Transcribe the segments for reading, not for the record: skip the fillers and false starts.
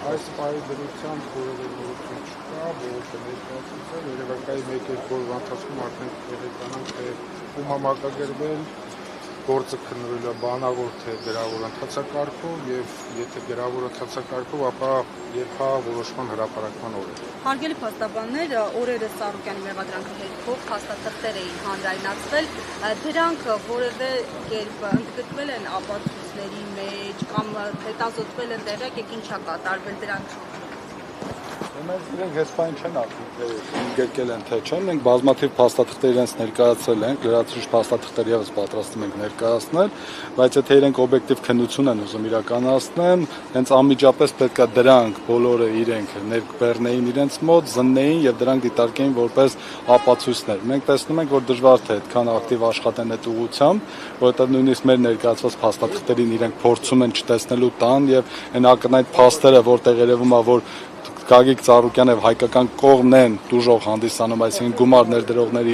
Այս պահի դրությամբ որևէ նորություն չկա, ողջը ներկայացուցել, երևակայի 1-2 օրվա ընթացքում արդեն կհետանանք, թե ում համակարգել գործը քննվել է բանավոր թե գրավոր ընթացակարգով եւ եթե գրավոր ընթացակարգով, ապա երբա որոշման հրապարակման օրը։ Հարգելի փաստաբաններ, օրերս Սարոկյանի մեղադրանքի հետքով փաստաթղթեր էին հանրայնացվել, դրանք որևէ կերպ ընդգրկվել են ապացույցների մեջ կամ հետազոտվել են տեղյակ եք ինչա կատարվել դրանք։ Մենք իրենք այս բան չեն ասում, թե ընդգրկել են թե չէ, մենք բազմաթիվ փաստաթղթեր իրենց ներկայացրել ենք, լրացուցիչ փաստաթղթեր եւս պատրաստում ենք ներկայացնել, բայց եթե իրենք օբյեկտիվ քննություն են ուզում իրականացնեն, հենց անմիջապես պետք է դրանք բոլորը իրենք ներբեռնեին իրենց մոտ, զննեին եւ դրանք դիտարկեին որպես ապացույցներ։ Մենք տեսնում ենք, որ դժվար թե այդքան ակտիվ աշխատեն այդ ուղղությամբ, որովհետեւ նույնիսկ մեր ներկայացված փաստաթղթերին իրենք փորձում են չտեսնելու տան եւ այն ակնհայտ փաստերը, որտեղ երևում է, որ Գագիկ Ծառուկյանը եւ հայկական կողմն են դուժող հանդիսանում, այսինքն գումար ներդրողները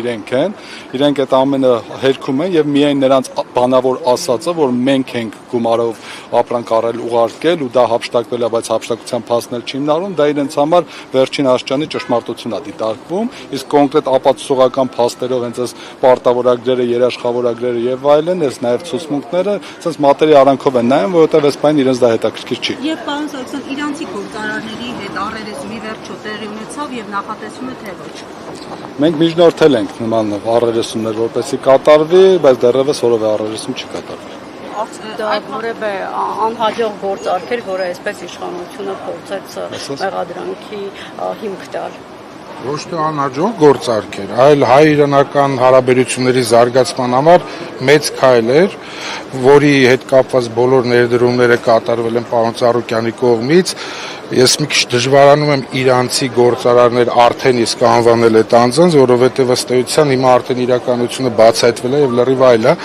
իրենք այդ ամենը հերքում են եւ միայն նրանց բանավոր ասածը, որ մենք ենք գումարով ապրանք առել ուղարկել ու դա հափշտակվել է, բայց հափշտակության փաստներ չի հիմնարվում, դա իրենց համար վերջին աշճանի ճշմարտությունն է դիտարկվում, իսկ կոնկրետ ապացուցողական փաստերով հենց այս պարտավորագրերը, երաշխավորագրերը եւ այլն, այս նաեւ ցուցմունքները, ասես մատերի արանքով են նայում, որովհետեւ այս բանը իրենց դա հետաքրքիր չի։ Եվ պարոն Սարգսյան, իրանցի գործարարների հետ առերեսումի վերջո տեղի ունեցավ եւ նախատեսում է թե ոչ։ Մենք միջնորդել ենք նման առերեսումներ, որպեսզի կատարվի, բայց դեռևս որևէ առերեսում չի կատարվել։ Դա որևէ անհաջող գործարք էր, որը այսպես իշխանությունը փորձեց մեղադրանքի հիմք տալ։ Ոչ թե անհաջող գործարք էր, այլ հայ-իրանական հարաբերությունների զարգացման համար մեծ քայլ էր, որի հետ կապված բոլոր ներդրումները կատարվել են պարոն Ծառուկյանի կողմից։ Ես մի քիչ դժվարանում եմ իրանցի գործարարներ արդեն իսկ անվանել այդ անձանց, որովհետև ըստ էության հիմա արդեն իրականությունը բացահայտվել է եւ լրիվ այլ է։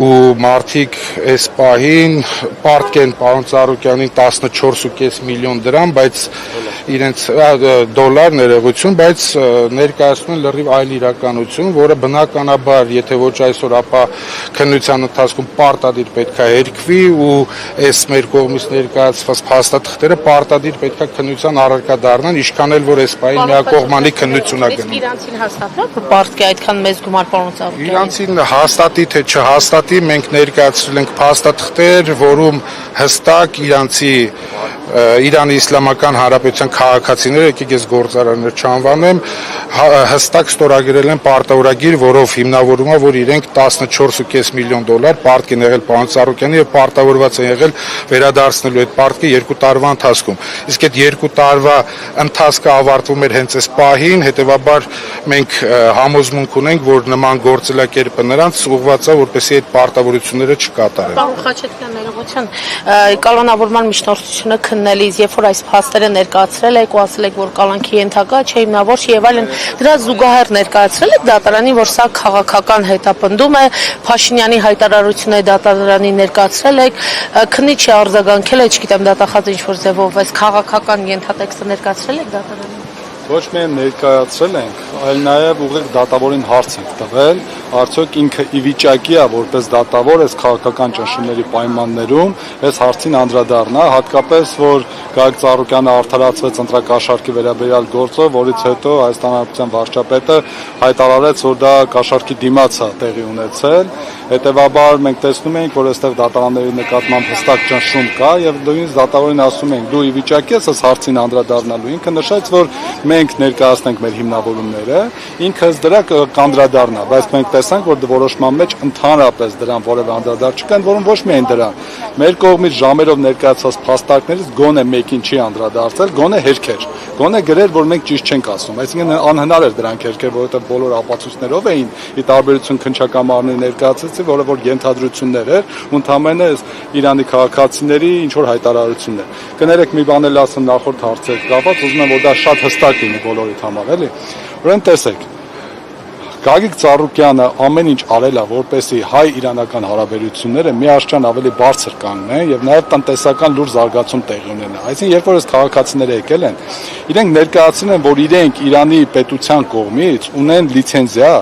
Ու մարդիկ այս պահին պարտքեն պարոն Ծառուկյանին 14.5 միլիոն դրամ, բայց իրենց դոլար ներողություն, բայց ներկայացնում են լրիվ այլ իրականություն, որը բնականաբար, եթե ոչ այսօր, ապա քննության ընթացքում պարտադիր պետք է հերքվի ու այս մեր կողմից ներկայացված փաստաթղթերը պարտադիր պետք է քննության առարկա դառնան, ինչքան էլ որ այս պահին միակողմանի քննություն է գնում։ Իրանցին հաստատվա, որ պարտքի այդքան մեծ գումար պարոն Ծառուկյանը։ Իրանցին հաստատի թե չհաստատի, մենք ներկայացրել ենք փաստաթղթեր, որում հստակ իրանցի Իրանի Իսլամական Հանրապետության քաղաքացիները, եկեք ես գործարարներ չանվանեմ, հստակ ստորագրել են պարտավորագիր, որով հիմնավորում է, որ իրենք 14.5 միլիոն դոլար պարտք են եղել պարոն Ծառուկյանի եւ պարտավորված են եղել վերադարձնելու այդ պարտքը 2 տարվա ընթացքում։ Իսկ այդ 2 տարվա ընթացքը ավարտվում էր հենց այս պահին, հետեւաբար մենք համոզմունք ունենք, որ նման գործելակերպը նրանց ուղղված է, որպեսզի այդ պարտավորությունները չկատարեն։ Պարոն Խաչատրյան, ներողություն, կալանավորման միջնորդությունը քննելիս, երբ որ այս փաստերը ներկայացրել եք ու ասել եք, որ կալանքի ենթակա չէ, հիմնավոր չի եւ այլն, դրա զուգահեռ ներկայացրել եք դատարանի, որ սա քաղաքական հետապնդում է, Փաշինյանի հայտարարությունը դատարանի ներկայացրել եք, քննիչը արձագանքել է, չգիտեմ, դատախազը ինչ-որ ձևով այս քաղաքական ենթատեքստը ներկայացրել եք դատարանին։ Ոչ միայն ներկայացրել ենք, այլ նաև ուղիղ դատավորին հարց ենք տվել, արդյոք ինքը ի վիճակի է որպես դատավոր այս քաղաքական ճնշումների պայմաններում այս հարցին անդրադառնա, հատկապես որ Գագիկ Ծառուկյանը արդարացվեց ընտրակաշառքի վերաբերյալ գործով, որից հետո Հայաստան Հանրապետության վարչապետը հայտարարեց, որ դա կաշառքի դիմաց է տեղի ունեցել, հետևաբար մենք տեսնում ենք, որ այստեղ դատարանների նկատմամբ հստակ ճնշում կա եւ նույնիսկ դատավորին ասում ենք, դու ի վիճակի ես այս հարցին անդրադառնալու, ինքը նշեց, որ մենք ներկայացնենք մեր հիմնավորումները, ինքը դրա կանդրադառնա, բայց մենք տեսանք, որ որոշման մեջ ընդհանրապես դրան որևէ անդրադարձ չկա, որում ոչ միայն դրան։ Մեր կողմից ժամերով ներկայացված փաստարկներից գոնե մեկին չի անդրադարձել, գոնե հերքեր, գոնե գրեր, որ մենք ճիշտ չենք ասում, այսինքն անհնար էր դրանք հերքեր, որովհետև բոլոր ապացույցներով էին, ի տարբերություն քննչակամարների ներկայացուցի, որը որ ենթադրություններ էր, ընդհանրապես Իրանի քաղաքացիների ինչ որ հայտարարություններ։ Կներեք մի բան էլ ասեմ նախորդ հարցեր կապված, ուզում եմ որ դա շատ հստակ լինի բոլորիդ համար, էլի։ Ուրեմն տեսեք, Գագիկ Ծառուկյանը ամեն ինչ արել է, որպեսզի հայ-իրանական հարաբերությունները միաշրջան ավելի բարձր կանգնեն եւ նաեւ տնտեսական լուրջ զարգացում տեղի ունենա։ Այսինքն, երբ որ այս քաղաքացիները եկել են, իրենք ներկայացրել են, որ իրենք Իրանի պետության կողմից ունեն լիցենզիա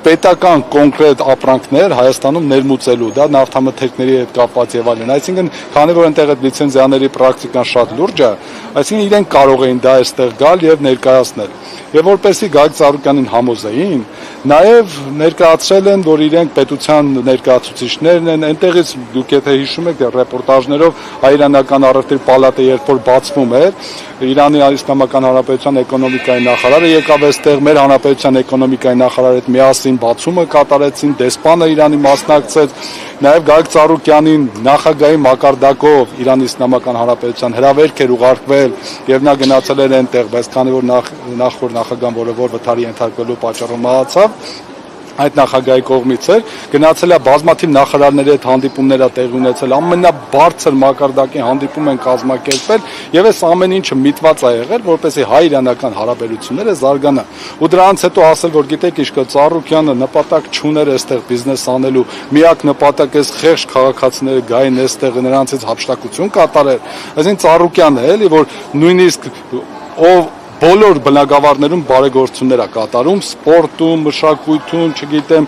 պետական կոնկրետ ապրանքներ Հայաստանում ներմուծելու, դա նավթամթերքների հետ կապված եւ այլն։ Այսինքն, քանի որ այնտեղ այդ լիցենզիաների պրակտիկան շատ լուրջ է, այսինքն իրենք կարող էին դա այստեղ գալ եւ ներկայացնել։ Եվ որպեսզի Գագիկ Ծառուկյանին համոզեին, նաև ներկայացրել են, որ իրենք պետության ներկայացուցիչներն են, այնտեղից դուք եթե հիշում եք ռեպորտաժներով հայ-իրանական առևտրի պալատը երբ որ բացվում էր, Իրանի Իսլամական Հանրապետության էկոնոմիկայի նախարարը եկավ այստեղ, մեր հանրապետության էկոնոմիկայի նախարարը հետ միասին բացումը կատարեցին, դեսպանը Իրանի մասնակցեց, նաև Գագիկ Ծառուկյանին նախագահի մակարդակով Իրանի Իսլամական Հանրապետության հրավերք էր ուղարկվել եւ նա գնացել էր այնտեղ, բայց քանի որ նախորդ նախագահան, որը վթարի ենթարկվելու պատճառով մահացավ, այդ նախագահի կողմից էր գնացել է բազմաթիվ նախարարների հետ հանդիպումներ տեղի ունեցել, ամենաբարձր մակարդակի հանդիպում են կազմակերպել եւ այս ամեն ինչը միտված է եղել, որպեսզի հայ-իրանական հարաբերությունները զարգանան։ Ու դրանից հետո ասել, որ գիտեք ինչ կա, Ծառուկյանը նպատակ չուներ այստեղ բիզնես անելու, միակ նպատակը խեղճ քաղաքացիները գային այստեղ նրանցից հափշտակություն կատարել։ Այսինքն Ծառուկյանը էլի, որ նույնիսկ ով բոլոր բնակավարներում բարեգործություններ է կատարում, սպորտում, մշակույթում, չգիտեմ,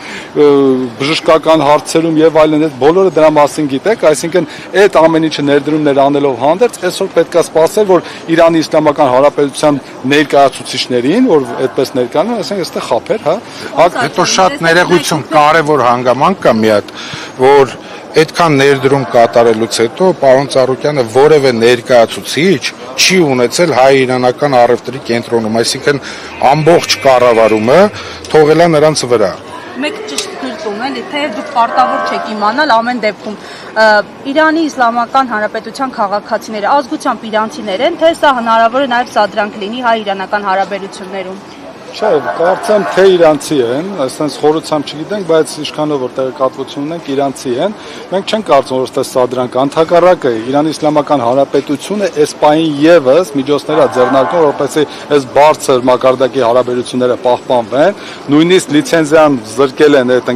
բժշկական հարցերում եւ այլն, այդ բոլորը դրա մասին գիտեք, այսինքն այդ ամեն ինչը ներդրումներ անելով հանդերձ, այսօր պետք է սպասել, որ Իրանի Իսլամական Հանրապետության ներկայացուցիչներին, որ այդպես ներկայանում, ասենք, այստեղ խափեր, հա։ Հետո շատ ներողություն, կարևոր հանգամանք կա մի հատ, որ այդքան ներդրում կատարելուց հետո պարոն Ծառուկյանը որևէ ներկայացուցիչ չի ունեցել հայ-իրանական առևտրի կենտրոնում, այսինքն ամբողջ կառավարումը թողել է նրանց վրա։ Մեկ ճիշտ գրծում էլի, թե դուք պարտավոր չեք իմանալ ամեն դեպքում Իրանի Իսլամական Հանրապետության քաղաքացիները ազգությամբ իրանցիներ են, թե սա հնարավոր է նաև սադրանք լինի հայ-իրանական հարաբերություններում։ Չէ, կարծեմ թե իրանցի են, այսպես խորությամբ չգիտենք, բայց ինչքանով որ տեղեկատվություն ունենք, իրանցի են։ Մենք չենք կարծում, որ ստե սա դրանք ընդհակառակը Իրանի Իսլամական Հանրապետությունը այս պահին եւս միջոցներ է ձեռնարկում, որպեսզի այս բարձր մակարդակի հարաբերությունները պահպանվեն, նույնիսկ լիցենզիան զրկել են այդ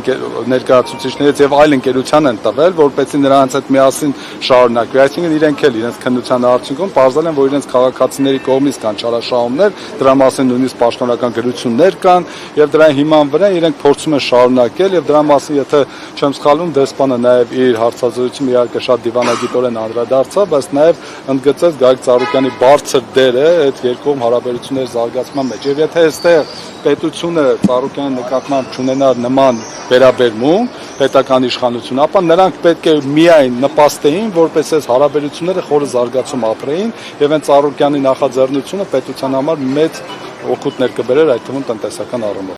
ներկայացուցիչներից եւ այլ ընկերության են տվել, որպեսզի նրանց հետ միասին շարունակվի։ Այսինքն իրենք էլ իրենց քննության արդյունքում բարձրացել են, որ իրենց քաղաքացիների կողմից կան չարաշահումներ, դրա մասին նույնիսկ պաշտոնական գրություններ կան եւ դրա հիման վրա իրենք փորձում են շարունակել եւ դրա մասին եթե չեմ սխալվում դեսպանը նաեւ իր հարցազրույցում իհարկե շատ դիվանագիտորեն անդրադարձավ, բայց նաեւ ընդգծեց Գագիկ Ծառուկյանի բարձր դերը այդ երկկողմ հարաբերությունների զարգացման մեջ եւ եթե այստեղ պետությունը Ծառուկյանի նկատմամբ չունենար նման վերաբերմունք պետական իշխանություն, ապա նրանք պետք է միայն նպաստեին, որպես այս հարաբերությունները խորը զարգացում ապրեին եւ այն Ծառուկյանի նախաձեռնությունը պետության համար մեծ օգուտներ կբերեր այդ թվում տնտեսական առումով։